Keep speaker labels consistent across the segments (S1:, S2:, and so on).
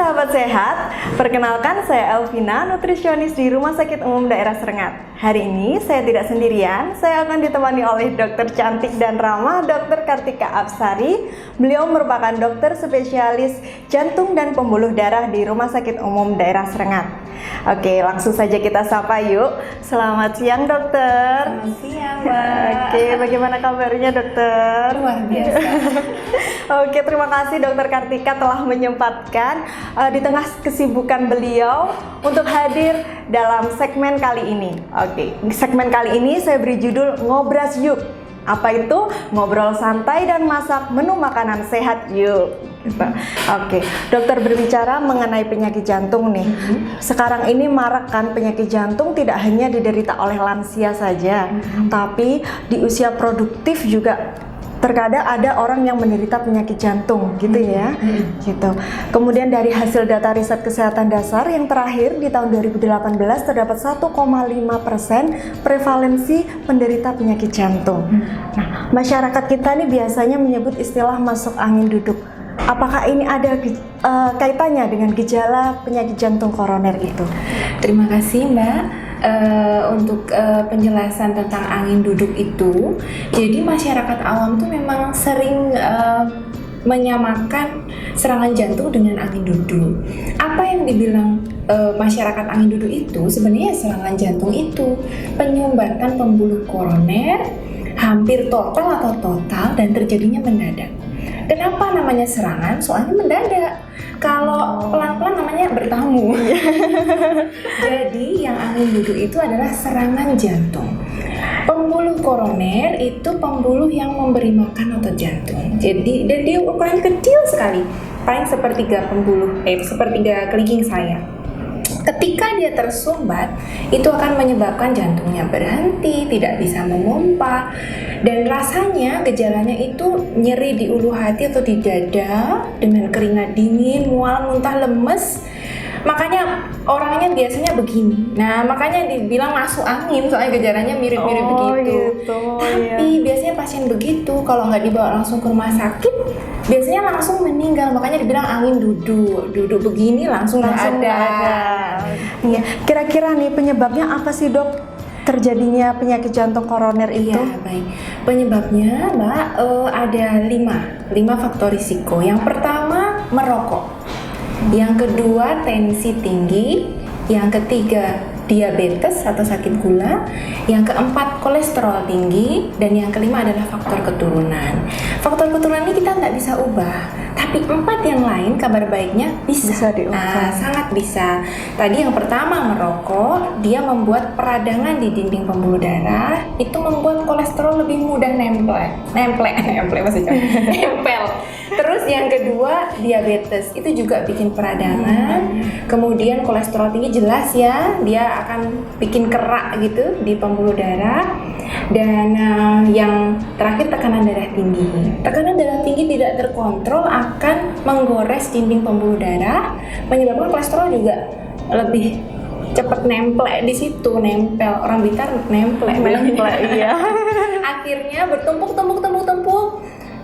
S1: sahabat sehat, perkenalkan saya Elvina, nutrisionis di Rumah Sakit Umum Daerah Serengat. Hari ini saya tidak sendirian, saya akan ditemani oleh dokter cantik dan ramah, Dr. Kartika Apsari. Beliau merupakan dokter spesialis jantung dan pembuluh darah di Rumah Sakit Umum Daerah Serengat. Oke, langsung saja kita sapa yuk. Selamat siang dokter.
S2: Selamat siang, Mbak.
S1: Oke, bagaimana kabarnya dokter?
S2: Luar biasa.
S1: Oke, terima kasih dokter Kartika telah menyempatkan di tengah kesibukan beliau untuk hadir dalam segmen kali ini. Oke, segmen kali ini saya beri judul Ngobras Yuk. Apa itu? Ngobrol santai dan masak menu makanan sehat yuk. Gitu. Oke, dokter berbicara mengenai penyakit jantung nih. Sekarang ini marak kan penyakit jantung tidak hanya diderita oleh lansia saja, tapi di usia produktif juga terkadang ada orang yang menderita penyakit jantung gitu ya. Gitu. Kemudian dari hasil data riset kesehatan dasar yang terakhir di tahun 2018 terdapat 1,5% prevalensi penderita penyakit jantung. Nah, masyarakat kita nih biasanya menyebut istilah masuk angin duduk. Apakah ini ada kaitannya dengan gejala penyakit jantung koroner itu?
S2: Terima kasih, Mbak. Untuk penjelasan tentang angin duduk itu, jadi masyarakat awam tuh memang sering menyamakan serangan jantung dengan angin duduk. Apa yang dibilang masyarakat angin duduk itu sebenarnya serangan jantung itu penyumbatan pembuluh koroner hampir total dan terjadinya mendadak. Kenapa namanya serangan? Soalnya mendadak. Kalau pelan-pelan namanya bertamu. Jadi yang angin duduk itu adalah serangan jantung. Pembuluh koroner itu pembuluh yang memberi makan otot jantung. Jadi dan dia ukuran kecil sekali, paling sepertiga kelingking saya. Ketika dia tersumbat, itu akan menyebabkan jantungnya berhenti, tidak bisa memompa, dan rasanya gejalanya itu nyeri di ulu hati atau di dada dengan keringat dingin, mual, muntah, lemes. Makanya orangnya biasanya begini. Nah, makanya dibilang masuk angin soalnya gejalanya mirip-mirip begitu.
S1: Gitu,
S2: Tapi biasanya pasien begitu kalau nggak dibawa langsung ke rumah sakit, biasanya langsung meninggal. Makanya dibilang angin duduk begini langsung nggak ada.
S1: Iya, kira-kira nih penyebabnya apa sih dok? Terjadinya penyakit jantung koroner itu?
S2: Iya, baik. Penyebabnya, Mbak, ada 5 faktor risiko. Yang pertama, merokok. Yang kedua, tensi tinggi. Yang ketiga, diabetes atau sakit gula. Yang keempat, kolesterol tinggi. Dan yang kelima adalah faktor keturunan. Faktor keturunan ini kita nggak bisa ubah, tapi 4 yang lain kabar baiknya bisa
S1: diubah.
S2: Nah, sangat bisa. Tadi yang pertama, merokok, dia membuat peradangan di dinding pembuluh darah, itu membuat kolesterol lebih mudah nempel maksudnya nempel. Terus yang kedua, diabetes, itu juga bikin peradangan. Kemudian kolesterol tinggi jelas ya, dia akan bikin kerak gitu di pembuluh darah. Dan yang terakhir, tekanan darah tinggi. Tekanan darah tinggi tidak terkontrol akan menggores dinding pembuluh darah, menyebabkan kolesterol juga lebih cepat nempel di situ. Orang Blitar nempel
S1: Iya.
S2: Akhirnya bertumpuk.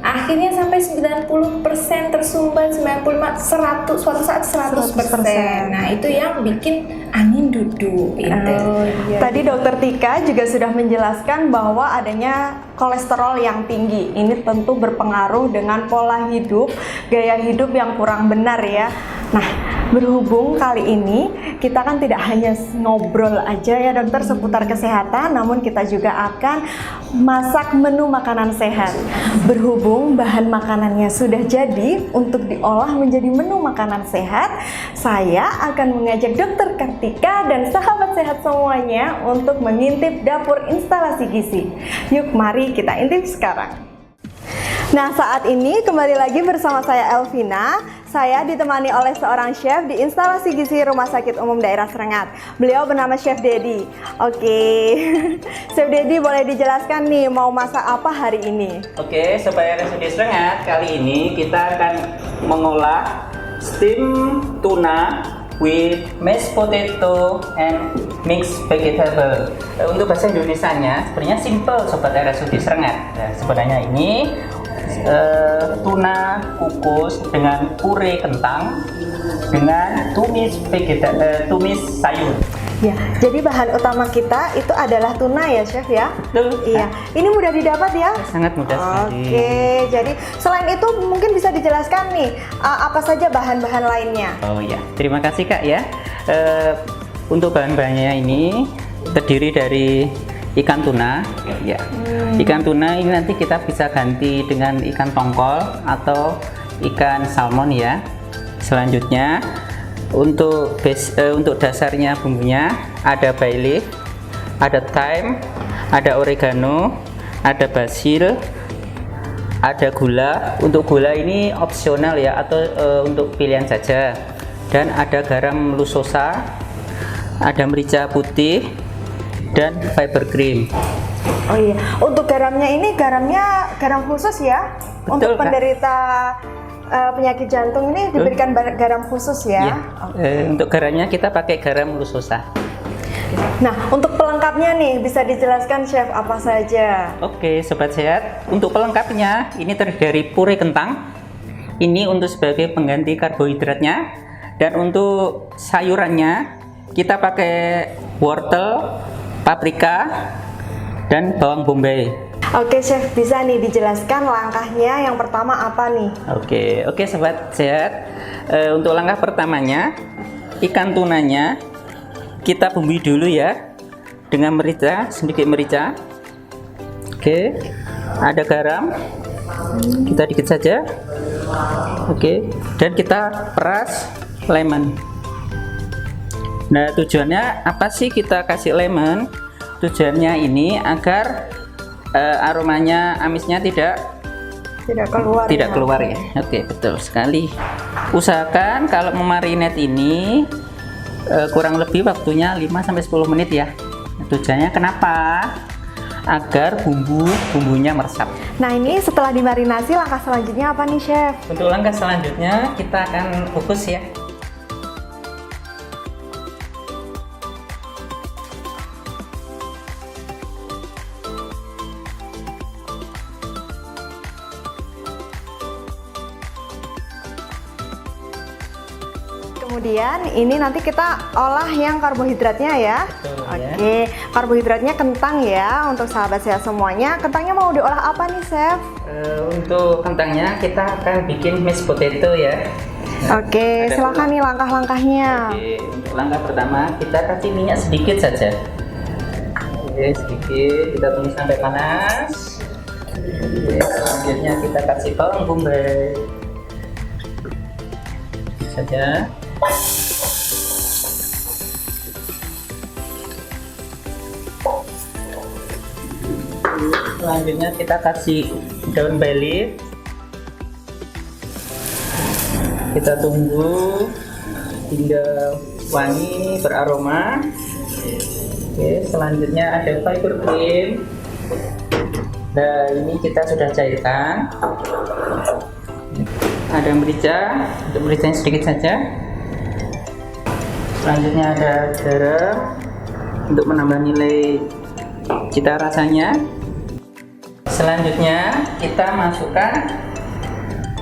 S2: Akhirnya sampai 90% tersumbat, 95, 100, suatu saat 100%. Nah, itu yang bikin angin duduk itu.
S1: Iya. Tadi dokter Tika juga sudah menjelaskan bahwa adanya kolesterol yang tinggi. Ini tentu berpengaruh dengan pola hidup, gaya hidup yang kurang benar ya. Nah, berhubung kali ini kita kan tidak hanya ngobrol aja ya dokter seputar kesehatan, namun kita juga akan masak menu makanan sehat. Berhubung bahan makanannya sudah jadi untuk diolah menjadi menu makanan sehat, saya akan mengajak dokter Kartika dan sahabat sehat semuanya untuk mengintip dapur instalasi gizi. Yuk mari kita intip sekarang. Nah, saat ini kembali lagi bersama saya Elvina. Saya ditemani oleh seorang chef di instalasi gizi Rumah Sakit Umum Daerah Serengat. Beliau bernama Chef Dedi. Oke, Chef Dedi boleh dijelaskan nih mau masak apa hari ini?
S3: Oke, supaya RSUD Serengat kali ini kita akan mengolah steam tuna with mashed potato and mixed vegetable. Untuk bahasa Indonesianya sebenarnya simple sobat RSUD Serengat. Nah, sebenarnya ini tuna kukus dengan puree kentang dengan tumis sayur.
S1: Ya, jadi bahan utama kita itu adalah tuna ya, Chef ya?
S3: Betul.
S1: Iya, ini mudah didapat ya?
S3: Sangat mudah sekali.
S1: Oke, jadi selain itu mungkin bisa dijelaskan nih apa saja bahan-bahan lainnya?
S3: Oh ya, terima kasih Kak ya. Untuk bahan-bahannya ini terdiri dari ikan tuna, ya. Ikan tuna ini nanti kita bisa ganti dengan ikan tongkol atau ikan salmon ya. Selanjutnya untuk dasarnya bumbunya ada bay leaf, ada thyme, ada oregano, ada basil, ada gula. Untuk gula ini opsional ya, atau untuk pilihan saja. Dan ada garam lusosa, ada merica putih, dan fiber cream.
S1: Oh iya, untuk garamnya ini garam khusus ya?
S3: Betul,
S1: untuk
S3: Kak.
S1: penderita penyakit jantung ini diberikan garam khusus ya?
S3: Ya, untuk garamnya kita pakai garam lusosa.
S1: Nah, untuk pelengkapnya nih bisa dijelaskan Chef apa saja?
S3: Oke, sobat sehat. Untuk pelengkapnya ini terdiri dari puree kentang. Ini untuk sebagai pengganti karbohidratnya. Dan untuk sayurannya kita pakai wortel, paprika, dan bawang bombay.
S1: Oke Chef, bisa nih dijelaskan langkahnya yang pertama apa nih?
S3: Oke, sobat sehat. Untuk langkah pertamanya, ikan tunanya kita bumbui dulu ya dengan merica, sedikit merica. Oke, ada garam, kita dikit saja. Oke, dan kita peras lemon. Nah, tujuannya apa sih kita kasih lemon? Tujuannya ini agar aromanya, amisnya tidak keluar ya. Oke, betul sekali. Usahakan kalau memarinate ini kurang lebih waktunya 5-10 menit ya. Tujuannya kenapa? Agar bumbunya meresap.
S1: Nah, ini setelah dimarinasi langkah selanjutnya apa nih Chef?
S3: Untuk langkah selanjutnya kita akan kukus ya.
S1: Kemudian ini nanti kita olah yang karbohidratnya ya.
S3: Betul,
S1: Oke, karbohidratnya kentang ya untuk sahabat sehat semuanya. Kentangnya mau diolah apa nih Chef?
S3: Untuk kentangnya kita akan bikin mashed potato ya.
S1: Oke,
S3: Ada
S1: silakan nih langkah-langkahnya.
S3: Oke, untuk langkah pertama kita kasih minyak sedikit saja. Oke, sedikit, kita tunggu sampai panas. Oke, selanjutnya kita kasih bawang bombay saja. Selanjutnya kita kasih daun bay leaf. Kita tunggu hingga wangi, beraroma. Oke, selanjutnya ada fiber cream. Nah, ini kita sudah cairkan. Ada merica, untuk mericanya sedikit saja. Selanjutnya ada garam untuk menambah nilai cita rasanya. Selanjutnya kita masukkan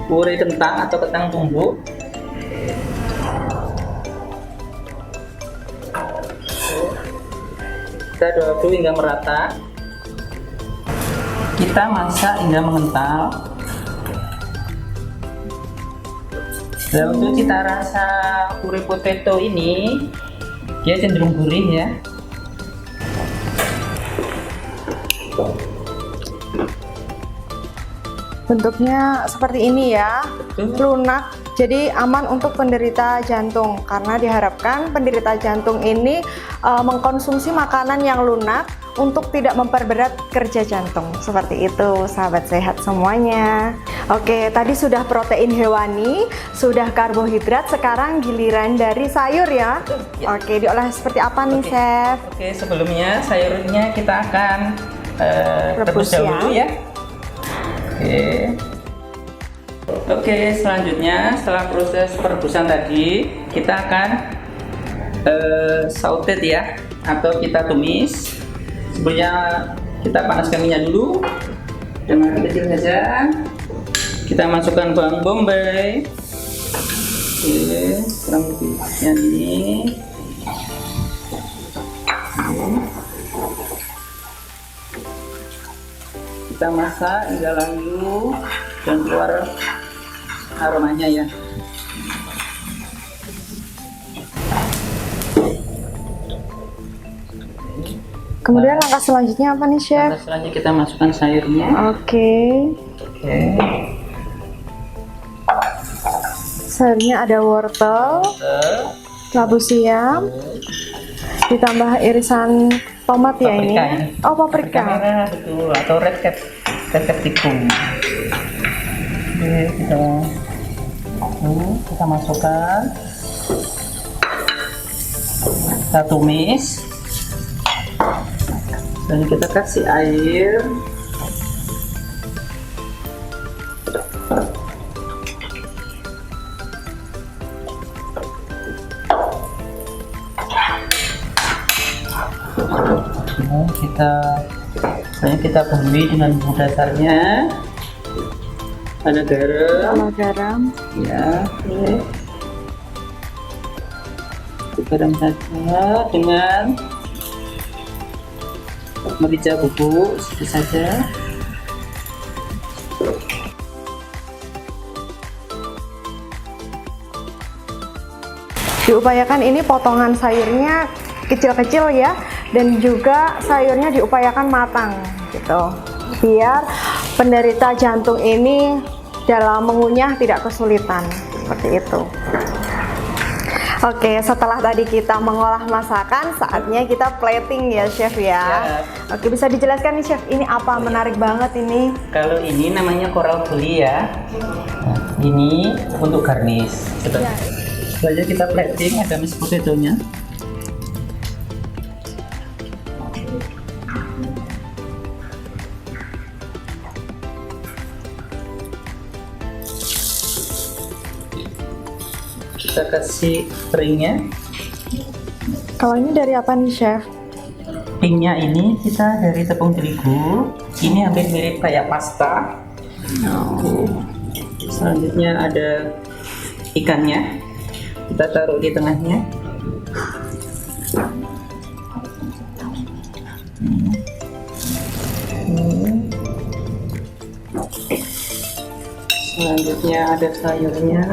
S3: puree kentang atau kentang tumbuk. Kita aduk hingga merata. Kita masak hingga mengental. Nah, untuk cita rasa puree potato ini dia cenderung gurih ya.
S1: Bentuknya seperti ini ya,
S3: Betul.
S1: lunak, jadi aman untuk penderita jantung karena diharapkan penderita jantung ini mengkonsumsi makanan yang lunak untuk tidak memperberat kerja jantung. Seperti itu sahabat sehat semuanya. Oke, tadi sudah protein hewani, sudah karbohidrat, sekarang giliran dari sayur ya.
S3: Ya.
S1: Oke, diolah seperti apa nih Chef?
S3: Oke, sebelumnya sayurnya kita akan rebus
S1: Rebus ya.
S3: dahulu ya. Oke, selanjutnya setelah proses perebusan tadi kita akan sautet ya, atau kita tumis. Sebelumnya kita panaskan minyak dulu dengan api kecil saja. Kita masukkan bawang bombay. Oke, kurang lebihnya ini. Kita masak hingga layu dan keluar aromanya ya.
S1: Kemudian langkah selanjutnya apa nih, Chef?
S3: Nah, selanjutnya kita masukkan sayurnya.
S1: Oke.
S3: Oke.
S1: Sayurnya ada wortel, labu siam, ditambah irisan tomat ya ini.
S3: Paprika ini.
S1: Oh, paprika.
S3: Merah betul, atau red capsicum. Oke, kita masukkan. Kita tumis. Dan kita kasih air. Kita bumbui dengan bumbu dasarnya. Ada garam.
S1: Sama garam.
S3: Ya, oke. Garam saja dengan merica bubuk sedikit saja.
S1: Diupayakan ini potongan sayurnya kecil-kecil ya, dan juga sayurnya diupayakan matang gitu, biar penderita jantung ini dalam mengunyah tidak kesulitan seperti itu. Oke, setelah tadi kita mengolah masakan, saatnya kita plating ya, Chef ya. Oke, bisa dijelaskan nih, Chef, ini apa menarik banget ini?
S3: Kalau ini namanya coral buli ya. Nah, ini untuk garnish. Selanjutnya kita plating, ada mashed potato-nya. Kita kasih piringnya.
S1: Kalau ini dari apa nih, Chef?
S3: Piringnya ini kita dari tepung terigu. Ini hampir mirip kayak pasta. Selanjutnya ada ikannya. Kita taruh di tengahnya. Selanjutnya ada sayurnya.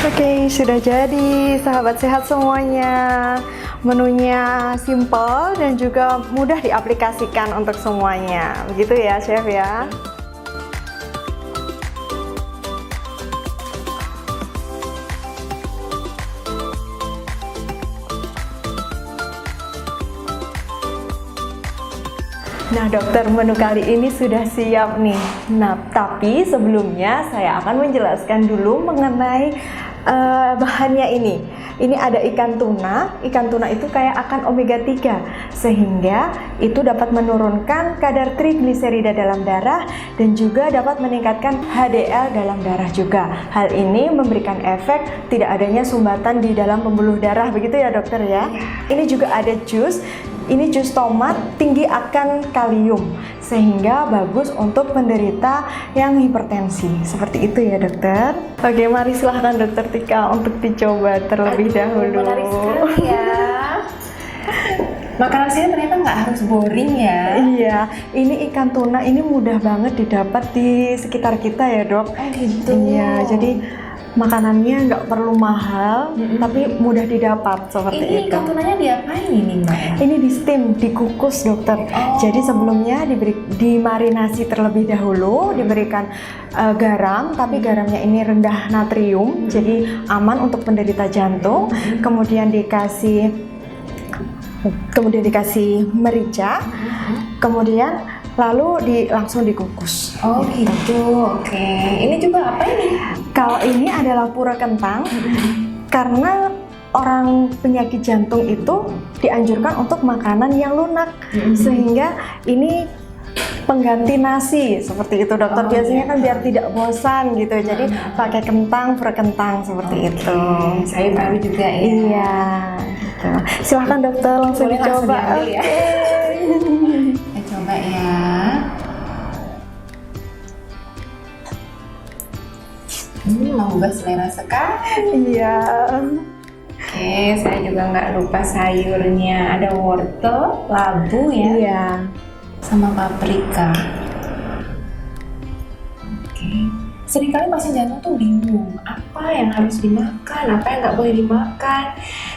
S1: Oke, sudah jadi sahabat sehat semuanya. Menunya simple dan juga mudah diaplikasikan untuk semuanya. Begitu ya, Chef ya. Nah, dokter, menu kali ini sudah siap nih. Nah, tapi sebelumnya saya akan menjelaskan dulu mengenai bahannya ini. Ini ada ikan tuna. Ikan tuna itu kayak akan omega 3, sehingga itu dapat menurunkan kadar trigliserida dalam darah dan juga dapat meningkatkan HDL dalam darah juga. Hal ini memberikan efek tidak adanya sumbatan di dalam pembuluh darah, begitu ya, dokter ya. Ini juga ada jus. Ini jus tomat tinggi akan kalium, sehingga bagus untuk penderita yang hipertensi. Seperti itu ya, dokter. Oke, mari silahkan dokter Tika untuk dicoba terlebih dahulu.
S2: Menarik sekali ya. Makanan saya ternyata nggak harus boring ya.
S1: Iya, ini ikan tuna ini mudah banget didapat di sekitar kita ya, dok.
S2: Oh gitu.
S1: Iya, jadi makanannya nggak perlu mahal, tapi mudah didapat seperti
S2: Ini
S1: itu.
S2: ikan tunanya diapain ini, Mbak?
S1: Ini di steam, dikukus, dokter. Jadi sebelumnya dimarinasi terlebih dahulu, diberikan garam, tapi garamnya ini rendah natrium, jadi aman untuk penderita jantung. Kemudian dikasih merica, kemudian lalu langsung dikukus.
S2: Oh gitu, oke. Ini juga apa ini?
S1: Kalau ini adalah pura kentang, karena orang penyakit jantung itu dianjurkan untuk makanan yang lunak, sehingga ini pengganti nasi seperti itu dokter. Biasanya kan biar tidak bosan gitu, jadi pakai kentang, pura kentang seperti itu.
S2: Saya baru juga ya.
S1: Iya, gitu. Silahkan dokter langsung
S2: Boleh langsung
S1: dicoba.
S2: diambil ya.
S1: Oke.
S2: Kita coba ya. Menggugah selera sekali.
S1: Iya.
S2: Oke, saya juga nggak lupa sayurnya. Ada wortel, labu ya,
S1: Iya.
S2: sama paprika. Oke. Seringkali pasien jantung tuh bingung apa yang harus dimakan, apa yang nggak boleh dimakan.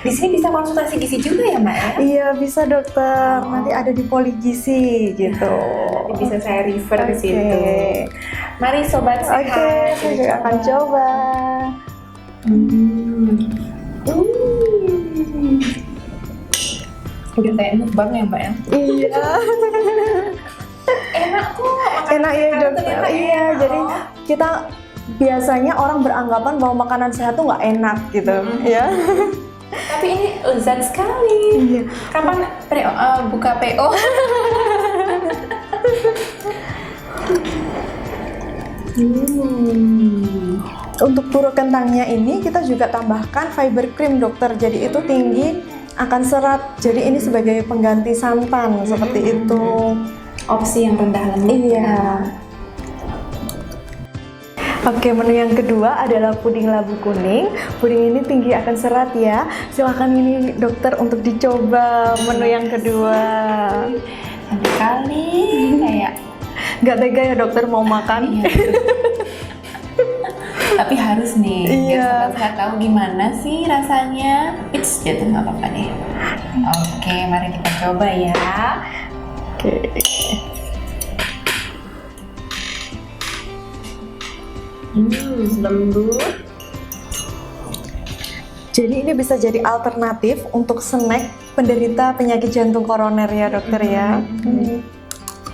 S2: Di sini bisa konsultasi gizi juga ya Mbak ya?
S1: Iya bisa dokter. Nanti ada di Poligisi gitu.
S2: Nanti bisa saya refer ke
S1: Oke.
S2: situ. Mari sobat sehat.
S1: Oke, saya juga akan coba.
S2: Udah kayak mukbang ya Mbak ya?
S1: Iya.
S2: Enak kok.
S1: Enak ya
S2: makanan
S1: dokter.
S2: sehat tuh
S1: Iya,
S2: enak.
S1: jadi kita biasanya orang beranggapan bahwa makanan sehat tuh nggak enak gitu, ya.
S2: Tapi ini lezat sekali.
S1: Iya.
S2: Kapan buka PO?
S1: Untuk pura kentangnya ini kita juga tambahkan fiber cream dokter. Jadi itu tinggi akan serat. Jadi ini sebagai pengganti santan seperti itu.
S2: Opsi yang rendah lemak.
S1: Iya. Oke, menu yang kedua adalah puding labu kuning. Puding ini tinggi akan serat ya. Silahkan ini dokter untuk dicoba menu yang kedua.
S2: Sampai kali kayak
S1: Nggak tega ya dokter mau makan.
S2: iya, tapi harus nih biar
S1: Iya.
S2: sobat sehat tahu gimana sih rasanya. It's jatuh nggak apa-apa deh. Oke, mari kita coba ya.
S1: Oke.
S2: Lembut.
S1: Jadi ini bisa jadi alternatif untuk snack penderita penyakit jantung koroner ya dokter ya.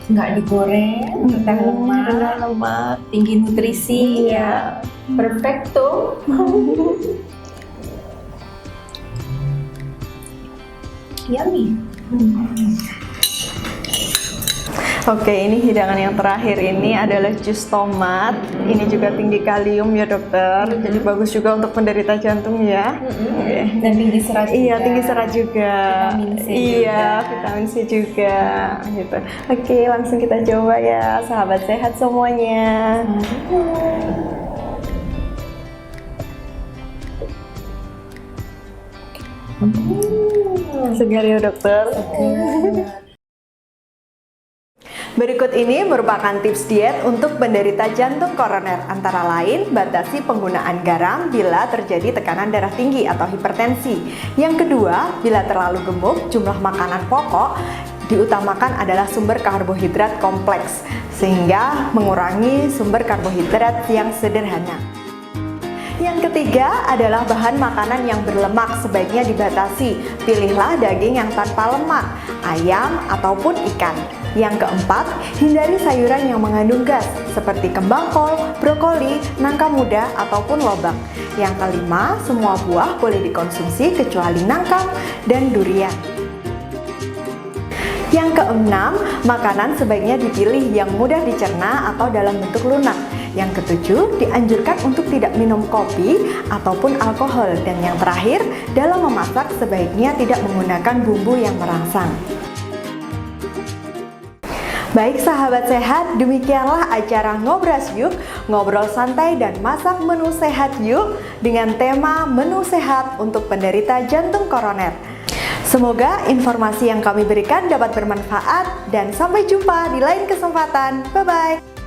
S2: Nggak digoreng, rendah lemak,
S1: Rendah lemak.
S2: tinggi nutrisi.
S1: Iya.
S2: Perfecto. Yummy.
S1: Oke, ini hidangan yang terakhir ini adalah jus tomat. Ini juga tinggi kalium ya dokter. Jadi bagus juga untuk penderita jantung ya. Oke.
S2: Dan tinggi serat.
S1: Iya,
S2: juga.
S1: tinggi serat juga.
S2: Vitamin C
S1: Iya,
S2: juga.
S1: vitamin C juga gitu. Oke, langsung kita coba ya, sahabat sehat semuanya. Segar ya dokter. Berikut ini merupakan tips diet untuk penderita jantung koroner, antara lain batasi penggunaan garam bila terjadi tekanan darah tinggi atau hipertensi. Yang kedua, bila terlalu gemuk, jumlah makanan pokok diutamakan adalah sumber karbohidrat kompleks, sehingga mengurangi sumber karbohidrat yang sederhana. Yang ketiga adalah bahan makanan yang berlemak sebaiknya dibatasi. Pilihlah daging yang tanpa lemak, ayam ataupun ikan. Yang keempat, hindari sayuran yang mengandung gas seperti kembang kol, brokoli, nangka muda ataupun lobak. Yang kelima, semua buah boleh dikonsumsi kecuali nangka dan durian. Yang keenam, makanan sebaiknya dipilih yang mudah dicerna atau dalam bentuk lunak. Yang ketujuh, dianjurkan untuk tidak minum kopi ataupun alkohol. Dan yang terakhir, dalam memasak sebaiknya tidak menggunakan bumbu yang merangsang. Baik sahabat sehat, demikianlah acara Ngobras Yuk, ngobrol santai dan masak menu sehat yuk dengan tema menu sehat untuk penderita jantung koroner. Semoga informasi yang kami berikan dapat bermanfaat dan sampai jumpa di lain kesempatan. Bye-bye.